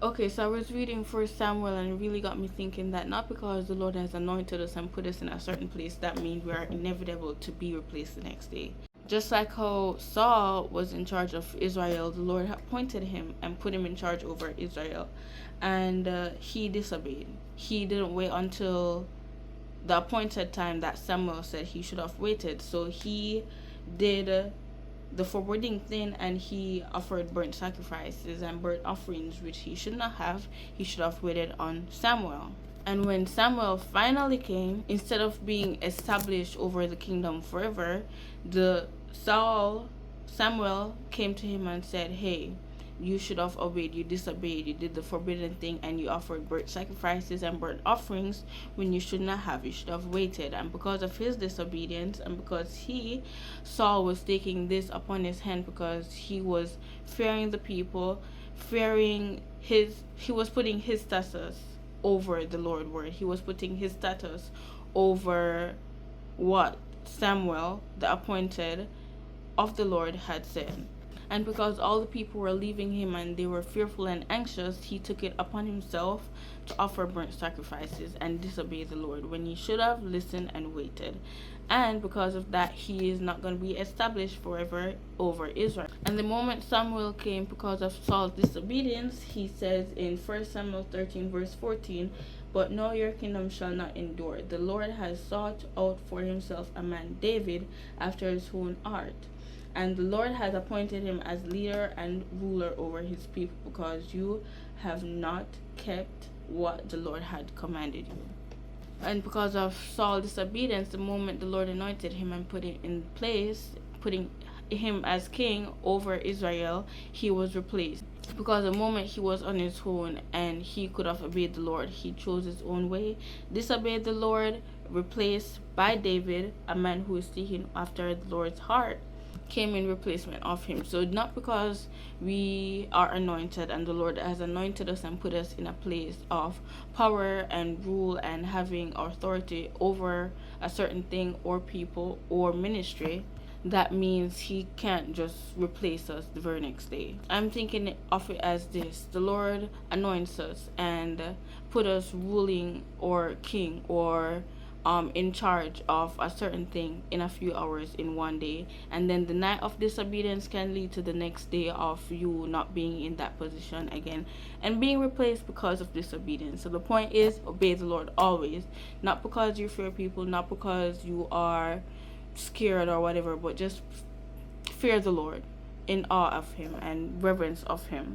Okay, so I was reading First Samuel, and it really got me thinking that not because the Lord has anointed us and put us in a certain place, that means we are inevitable to be replaced the next day. Just like how Saul was in charge of Israel, the Lord appointed him and put him in charge over Israel, and he disobeyed. He didn't wait until the appointed time that Samuel said he should have waited. So he did the forwarding thing, and he offered burnt sacrifices and burnt offerings, which he should not have. He should have waited on Samuel. And when Samuel finally came, instead of being established over the kingdom forever, the Samuel came to him and said, "Hey, you should have obeyed. You disobeyed. You did the forbidden thing, and you offered burnt sacrifices and burnt offerings when you should not have. You should have waited." And because of his disobedience, and because Saul was taking this upon his hand, because he was fearing the people, he was putting his status over the Lord word. He was putting his status over what Samuel, the appointed of the Lord, had said. And because all the people were leaving him and they were fearful and anxious, he took it upon himself to offer burnt sacrifices and disobey the Lord when he should have listened and waited. And because of that, he is not going to be established forever over Israel. And the moment Samuel came, because of Saul's disobedience, he says in 1 Samuel 13 verse 14, "But now your kingdom shall not endure. The Lord has sought out for himself a man, David, after his own heart. And the Lord has appointed him as leader and ruler over his people, because you have not kept what the Lord had commanded you." And because of Saul's disobedience, the moment the Lord anointed him and put him in place, putting him as king over Israel, he was replaced. Because the moment he was on his own and he could have obeyed the Lord, he chose his own way, disobeyed the Lord, replaced by David, a man who is seeking after the Lord's heart, came in replacement of him. So not because we are anointed and the Lord has anointed us and put us in a place of power and rule and having authority over a certain thing or people or ministry, that means he can't just replace us the very next day. I'm thinking of it as this: the Lord anoints us and put us ruling or king or in charge of a certain thing in a few hours in one day, and then the night of disobedience can lead to the next day of you not being in that position again and being replaced because of disobedience. So the point is, obey the Lord always, not because you fear people, not because you are scared or whatever, but just fear the Lord in awe of him and reverence of him.